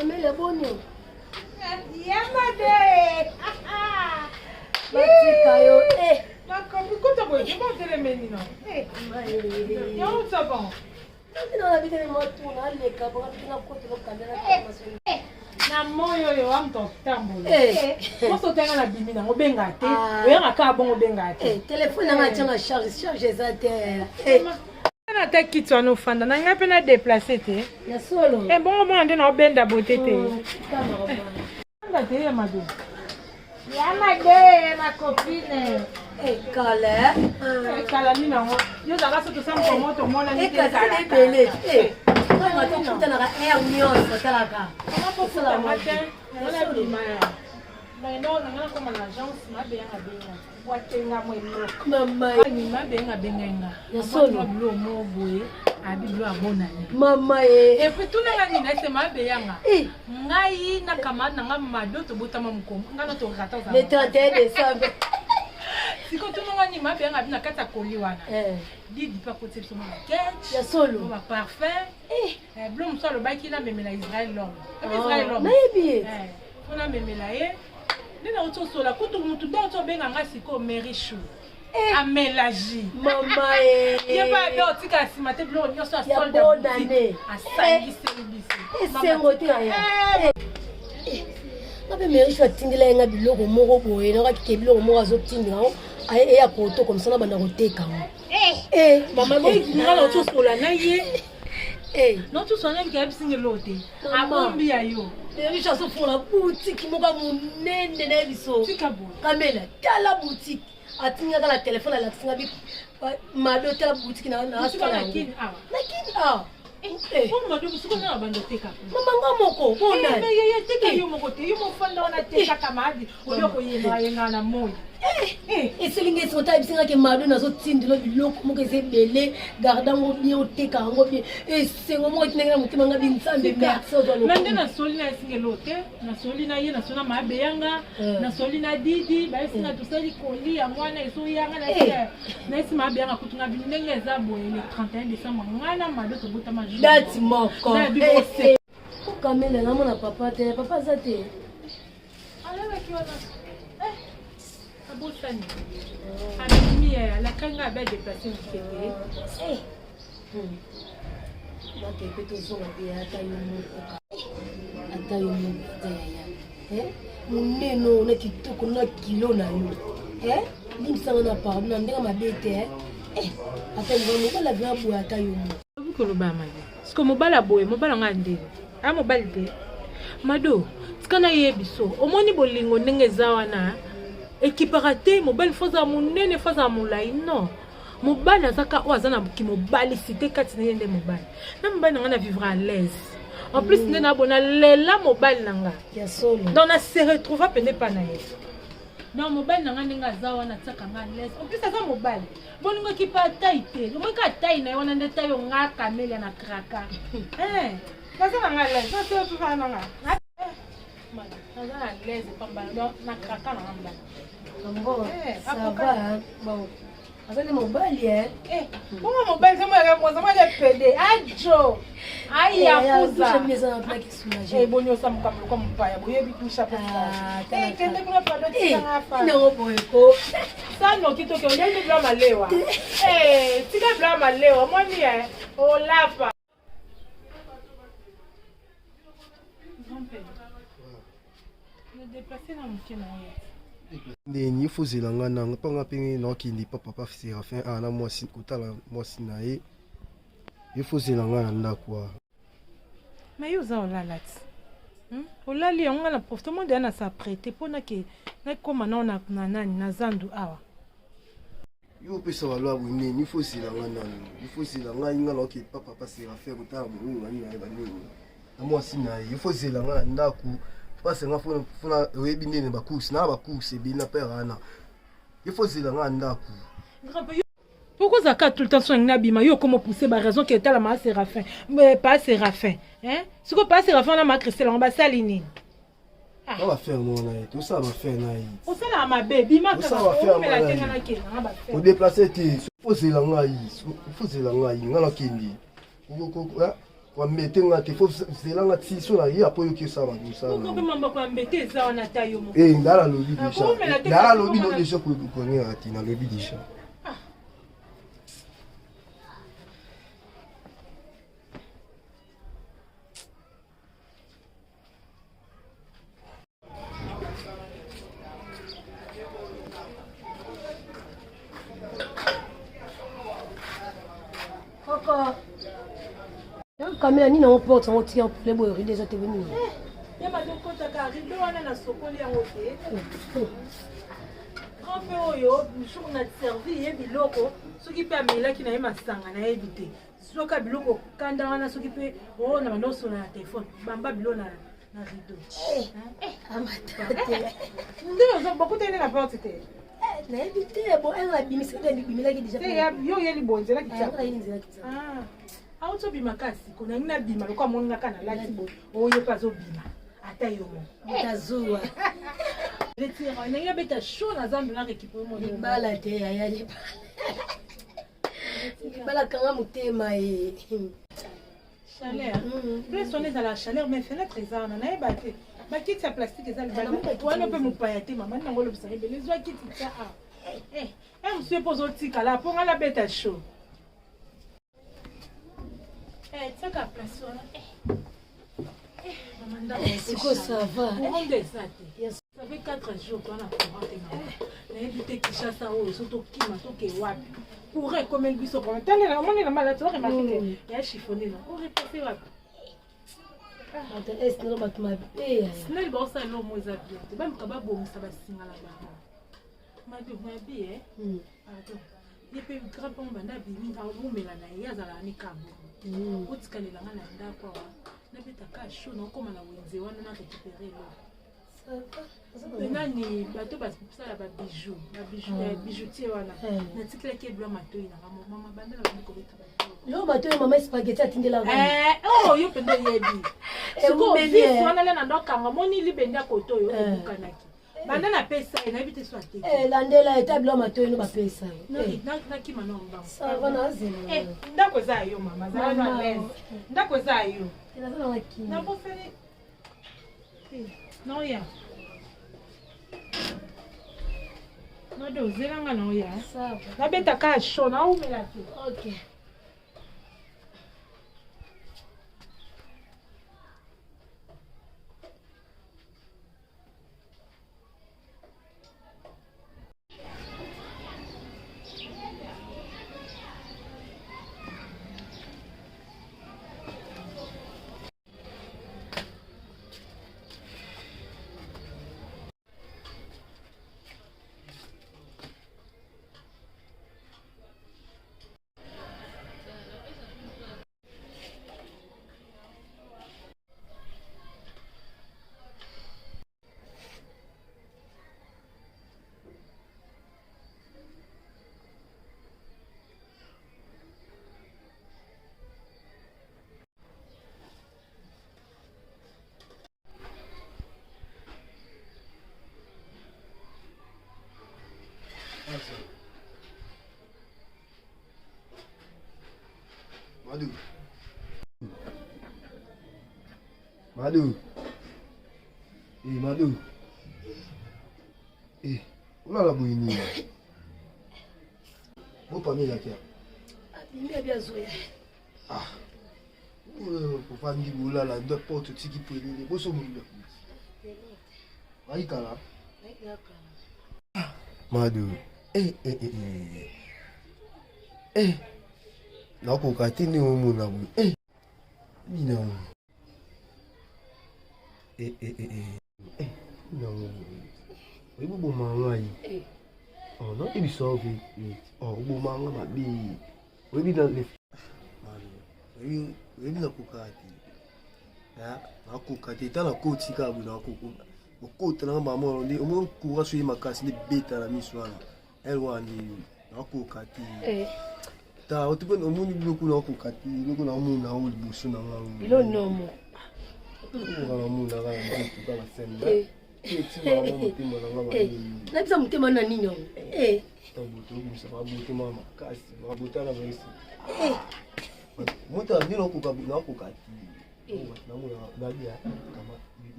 Amele bonio. Yamade. Batikayo. Makomikuta boy, je m'en télémeni non. Yo ça bon. Non la vidéo moi tourne aller ka ba kina kote ko kamera Na moyo yo am to tambo. Mo so tenga na bimi na ngobenga te. Oyanga ka bon ngobenga te. Téléphone na tanga charge za te. Na ta kitwa no fanda na nga pena déplacer te. Ya solo. Bon bon ande na obenda beauté te. Anga te ya madu. Yamade ma copine. Kala. Kala ni na ngo. Yo za ka so to sam ko moto mona ni te kala. Bele. Nga to kuta na air news talaka. Comment pour ça matin? On a dit mais non, on a comme l'agence ma bien à bien. Watenga mo ino. Mama. Ni ma bien à benga. Ya solo. Blo mo boye. Abi blo abona ni. Mama Et puis tout na ni na se ma bien nga. Ngai na kama na ngama do to botama mkongo. Ngana to rata za. Le 31 décembre. Siko tout na ni ma bien abi na kata koli wana. Didi pa côté so ma ketch. Ya solo. Ba parfum. Blo mso lo baki na memela Israël l'homme. Israël l'homme. Na yebi. On a memela ye. Nina oto sola kutu mutu da oto benga nga siko merichou. Amelaji. Mama Ye ba be otika simate blo nyoso a solda. Ya bonane. Asangi selibisi. Sengo te aya. Ngabe merichou atindela nga biloko moko boye na ka biloko moko azotindela ya poto comme ça na banda koteka. Mama mo ngala oto sola na ye. Non tout son aime qui a besoin de l'autre. Abombi ya yo. Les gens sont pour la boutique, moka munene na biso. Kamela, tala boutique. Atinga la téléphone la tinga bi mado tala boutique na asala. Nakini ah. Pour mado biso na bando teka. Mama ngamoko bona. Mais ye teka yo moko te yo mo fanda ona teka kamadi. Oyo ko yema yenga na moyo. Eselinga esota bisinga ke mado nazo tindilo biloko moko ezebele gardango bien oteka ngo bien esengo moko tinanga na mutima nga binsambe merci ozalo nande na soli na esinga lote na soli na ye na sona mabe yanga na soli na didi ba esinga tosali koli ya mwana eso yanga na esi mabe yanga kutunga binenge eza boye le 31 décembre ngana mado tobota majou date moko kamela na mona papa za te ala ki wana Abosani. Amimi la kanga a déplacé au février. Donc il peut toujours bien atayo ya. Muneno na kitoko na kilo na yo. Limsanga na pa na ndenge mabete atayo mo la bien boy atayo mo. Buko lo ba mali. Siko mobala boy, mobala ngande. A mobile de. Mado, tikana yebiso. Omoni bolingo ndenge zawana. Équiparate mobile faza munene faza mulai non mobile azaka oazana ki mobile cité katina yende mobile na mobile nga na vivre à l'aise en plus nena bona lela mobile nanga ya solo donc na se retrouver pene pa na ye non mobile nanga ninga zawa na tsaka nga l'aise en plus ça mobile boningo ki pa taille le ka taille na yona ndeta yo nga kamela na kraka ça nga l'aise ça c'est tout ça nanga ça à l'aise pamba na kraka na ngamba. Bon, ça va. Bon, avec mobile, comment mobile, ça m'a pédé. Adjo. Aïe, Yakuza. J'aime bien ça en plaque soulagé. Bon, nous sommes comme pas. Vous avez tout ça pour ça. Qu'est-ce que vous avez pas de non, bon, ça, non, qui te fait, on a des blancs maléwa. Tu as blanc maléwa, moi, ni on l'a pas. Me déplacer dans mon pied. Il faut que l'on pas qui n'est pas papa Séraphin à la moi sinae. Il faut que l'on quoi. Mais yo za olala ti. Olali yango na profite monde yana sa prêter pona ke na koma na nani na zandu awa. Yo peut savoir là oui mais il faut que l'on qui pas papa Séraphin au temps où on est na moi sinae. Il faut que l'on ndaku parce que funa rebi ne ba course na ba course bi na perana. Il faut que l'on ndaku. Pourquoi ça tout le temps sur un abîme? Yo comment pousser ma raison qui était la masse Séraphin, mais pas Séraphin, hein? Ce que pas Séraphin on a ma Christelle on va saline. On va faire mon naï, tout ça va faire naï. On s'en a ma baby, ma ça va faire mais la tenga na qui, on va faire. On déplacer ti, faut c'est la naï, faut c'est la naï, ngala kindi. Ko mettre ngati faut c'est la ngati sur la ya pour que ça va tout ça. Pourquoi maman ko embêter ça on a taillé mo? Eh ndala lobi déjà. Ndala lobi no déjà ko connait ati na lobi déjà. Camilla ni na porte on tient pour les boire déjà te venir. Ya ma donc kota ka rido wana na sokoli yango te. Grand père oyo jour na servi ye biloko soki pe amela ki na ye masanga na éviter. Soka biloko kanda wana soki pe o na banoso na téléphone bamba bilo na rido. Amata. Ndio beaucoup tene na porte te. Na éviter bon elle a bimisa de bimela ki déjà. Te yo yeli bonze la kitsa. Ah. Auto bima kasi kuna ngina bima lokwa moni ngaka na lati bo oyo pazo bima ata yo mo Tazua. retira na beta chaud na zambi na récupérer mon Bala te ya ni. Bala kanga mutema e. Chaleur. Plus on est dans la chaleur mais fenêtre eza na ebate. Ba kiti ya plastique eza libala. Wana pe mupayate mama na ngolo bisare bele zwa kiti tsa a. Monsieur pozo tika la ponga la beta chaud. C'est qu'à place C'est quoi ça va? Ça fait 4 jours qu'on a courant. Éviter qu'il chasse à eau, surtout qui m'a toqué wapi. Pour comme elle buisson pour m'entendre, la monnaie la maladie, on remarque. Il a chiffonné là. On repasse wapi. Attends, est-ce que nous va te m'habiller? Sinon il va ça l'eau moi ça bien. Tu vas me cababer bon ça va signer là-bas. Ma vie m'habiller. Attends. Il peut grand pont banda bimi a vous melana ya za la ni kambo. Utikalela ngana ndako na bitaka show na koma na wenze wana na récupérer l'eau. Ça va. Nani bato basala ba bijoux, bijoutier wana. Na tikela ke blo matoi na mama banda na ko beta. Lo matoi mama spaghetti atindela wana. Oh yo pendo yebi. Siko bisi wana le na ndoka ngomoni libenda koto yo ebukanaki. Banda na pesa ina bite so ate. Landela etable matoi no ba pesa. Na kima no mba. Ça va na zela. Ndako za yo mama, za na lez. Ndako za yo. Ina za na ki. Na bo fele. No ya. No do zela nga no ya. Ça va. Na beta ka show na umela ki. OK. Madou. Madou. Madou. On a la bouillie. Vous pas mis la pierre. Bien zoé. Ah. Pour faire une boule là, deux portes qui peut les beaux sont. Aikala. Mado. Nakoka te nde omona boye. Bina. Non. Oyibo bomanga yi. Oh non, il sauve. Oh, bomanga mabi. Oyibi na le. Oyibi na kokati. Ya, nakokati tala koti ka bu na kokona. Okota na mama ndi omo kura so makasi ni beta na miswana. Elwani nakokati. Ta otupe omuni bloku na kokati, loko na omu na uli busu na ngangu. Ilo nomo. Nabisa mutema na ninyo. Muta ndino kukati.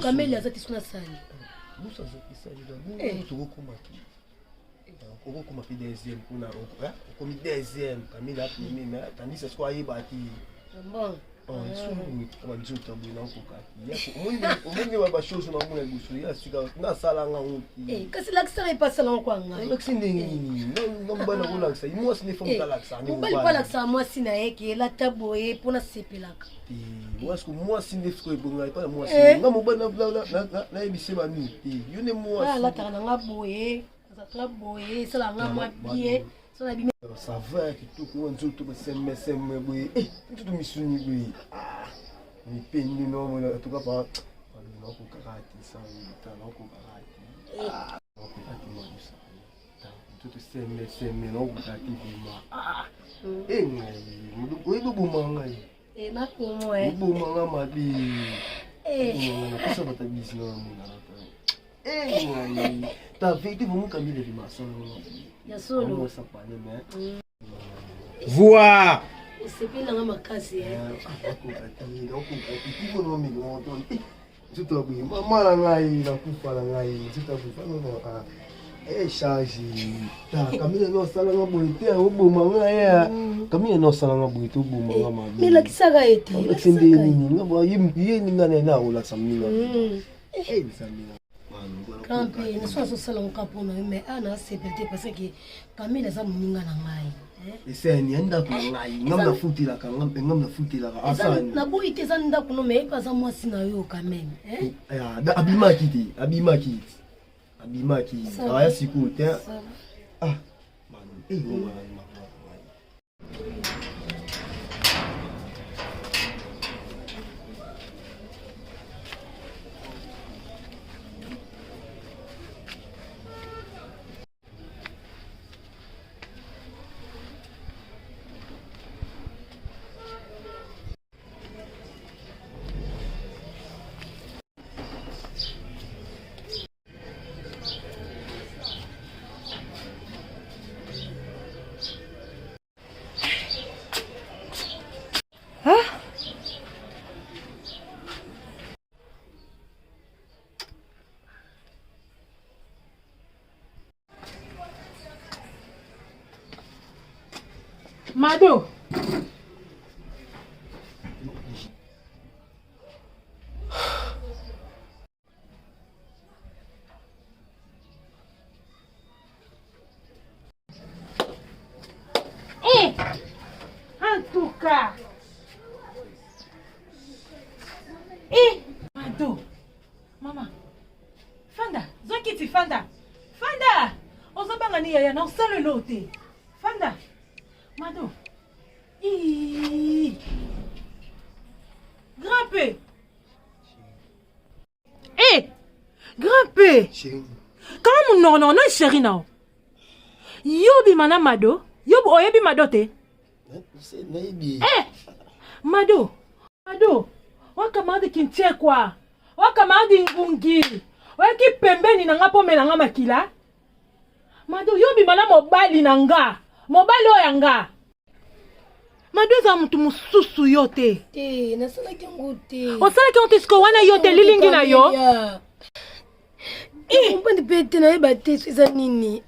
Kameli azati suna sali. Musa azati sali. Oko kuma fi deuxième kuna oko mi deuxième Camille a primé mais tandis que soit yebati bon on dit que tu n'as pas on va pas chose na mona gusu ya sika na sala nga uti kasi laksa e passa lan kwa nga laksa ndingi non bana ko laksa moi si ne font pas laksa ni bali pas laksa moi si na yeke la taboye pona sepelaka moi ce que moi si ne fko bonga pas moi si nga mo bana na ebise ba ni yo ne moi la ta na nga boye la boye ça la nga bien ça la bien ça va que tout on tout tout semme boye tout misuni boye ni pendi no mo en tout cas pas no ko karati ça ta no ko karati no ko karati mo ça tout semme no ko karati vraiment ngai mo do bomanga na ko mo bomanga mabi na pesa bata bisino mo na ta vérité vous m'avez mis les maçons ya solo voir c'est bien la makasi tout à fait maman la ngai la kufa la ngai tout à fait non charge ta kamina no sala nga boite o bomanga ya kamina no sala nga boite o bomanga ma mais la kisaka eti la sende ni nga ba yini ngana na ola samina samina Kampi, na swa so salon kapona mais ana sepelté parce que Camille za muninga na ngai. Eseni anda ku ngai, ngamna futila ka ngamna futila ka asani. Na boite za nda kuno mais pas za mwasi na yo quand même, Ya, da abimaki. Aya siku te. Ah, man, ngoma na. Mado. En tout cas. Mado. Mama. Fanda. Zokiti Fanda. Fanda. Ozobanga ni yaya na usale lote. Fanda. Mado. Grand-père. Grand-père. Comment mon non chéri na. Yobi mana Mado. Yobi oyebi Mado te. Mado. Wakamadi kinche kwa. Wakamadi ngungi. Waki pembeni na ngapo melanga makila. Mado yobi mana mobali nanga. Mobali oyanga. Mado za mtu mususu yote. Nasala kingote. Osala kingote siko wana yote lilingi na yo. Mbandi pete na eba te suiza nini.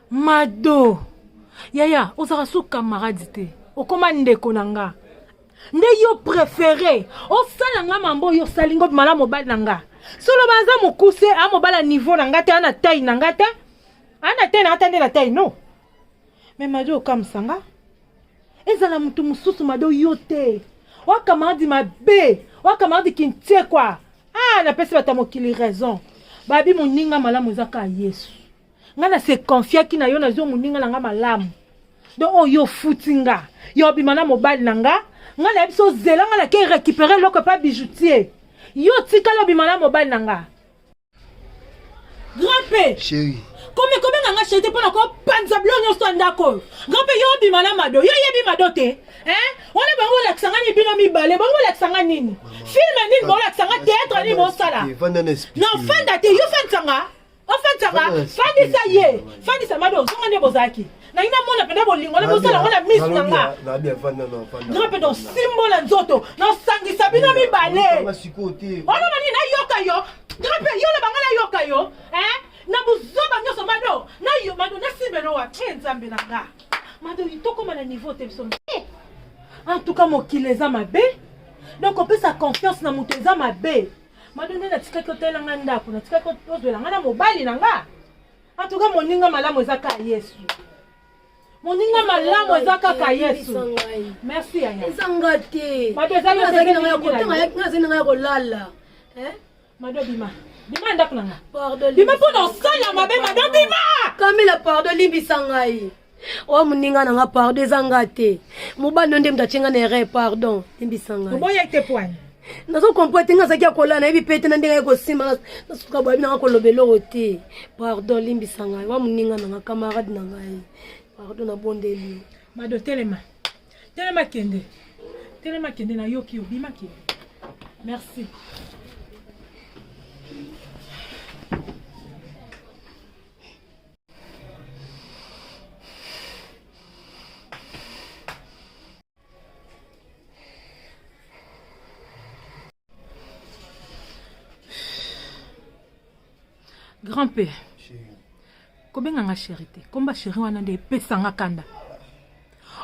Mado. Yaya, osaka su camarade te. okoma ndeko na nga nde yo préféré osala nga mambo yo salingo bimala mobali na nga solo banza mokuse a mobala niveau na nga te ana taille na nga te ana te na atende na taille no mais Mado okamsanga ezala mutu mususu Mado yo te wakamadi mabe wakamadi kintie kwa napesi bata mokili raison babi moninga malamu ezaka Yesu nga na se confia ki na yo na zo moninga na nga malamu donc yo futinga yo bimana mobali na nga na biso zela nga na ke récupérer loko pa bijoutier yo tikala bimana mobali na nga grand-père chérie Comment nga chérie pona ko panza blonyo so ndako grand-père yo bimana Mado yo yebi Mado te wana bango la kisanga ni bino mibale bango la kisanga nini film nini bango la kisanga théâtre ni bo sala non fanda te yo fanda fandi sa ye fandi sa Mado zonga ne bozaki na ina mona penda bolingo ne bozala wana miss nanga na bien fanda no fanda grand-père donc symbole nzoto no sangisa bino mibale ona mani na yoka yo grand-père yo la banga na yoka yo na buzoba nyoso Mado na yo Mado na simbelo wa nzambe na nga Mado itoko mana niveau te biso en tout cas mokile eza mabe donc opesa confiance na moto eza mabe Mado nde natikaki otela nga ndako natikaki ozwela nga na mobali na nga en tout cas moninga malamu eza kaka Yesu moninga malamu eza kaka Yesu merci yaya ezanga te Mado eza nga kolala Mado bima ndako na nga pardon bima mpona osala mabe Mado bima Kamela pardon limbisa ngai o moninga na nga pardon ezanga te mobali nde mutatenga na erreur pardon limbisa ngai oboya ite poigne nazo comprendre nga zaki akola na yebi pete na ndenge ekosimba nasuka boyebi nanga kolobeloko te pardon limbisa ngai wa moninga na nga camarade na ngai pardon na bondeli Mado telema kende na yoki obima kende merci grand-père kobenga nga chéri te komba chéri wana nde epesanga kanda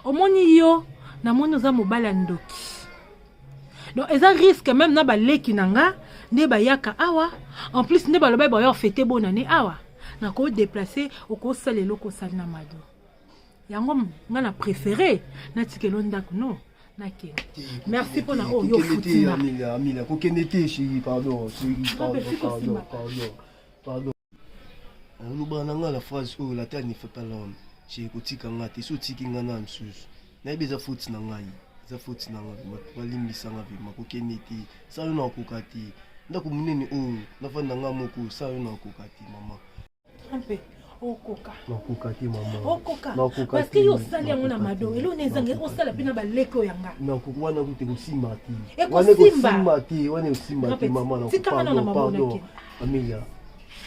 omoni yo namoni oza mobali ya ndoki donc eza risque même na baleki na nga nde bayaka awa en plus nde balobai baya ofete bonane awa nakodeplace okosala eloko osali na Mado yango nga na préféré natikelo ndako no nakende merci mpona oyo ofutina Amila kokende te chéri pardon aloba na nga la phrase oyo la terre ne fait pas l'homme chéri kotika nga te so otiki nga na mosusu nayebi eza foti na ngai balimbisanga vima kokende te sa yo nakoka te ndako monene oyo nafanda nga moko sa yo nakoka te mama nakoka te mama parce que yo osali yango na Mado elo nezange osala mpe na baleko yanga wana kute kosimba te mama pardon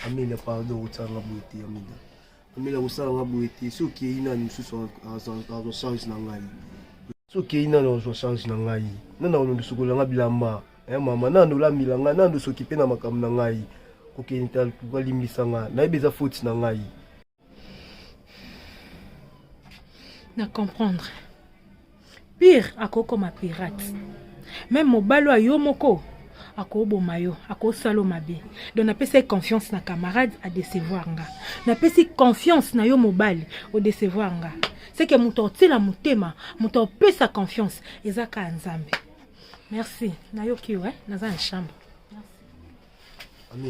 Amelia pardon otanga boete Amelia osala boete soki inani mususu azo charge na ngai soki inani azo charge na ngai nana onondo sokolanga bilamba mama nando lamilanga nando soki pe na makambo na ngai kokenta balimbisanga nayebi eza faute na ngai na comprendre pire akokoma pirate même mobalo ayo moko akoboma yo akosala mabe donc napesi confiance na camarade a décevoir nga napesi confiance na yo mobali o décevoir nga c'est que moto otila motema moto opesa confiance ezaka nzambe merci na yo kiwe naza na chambre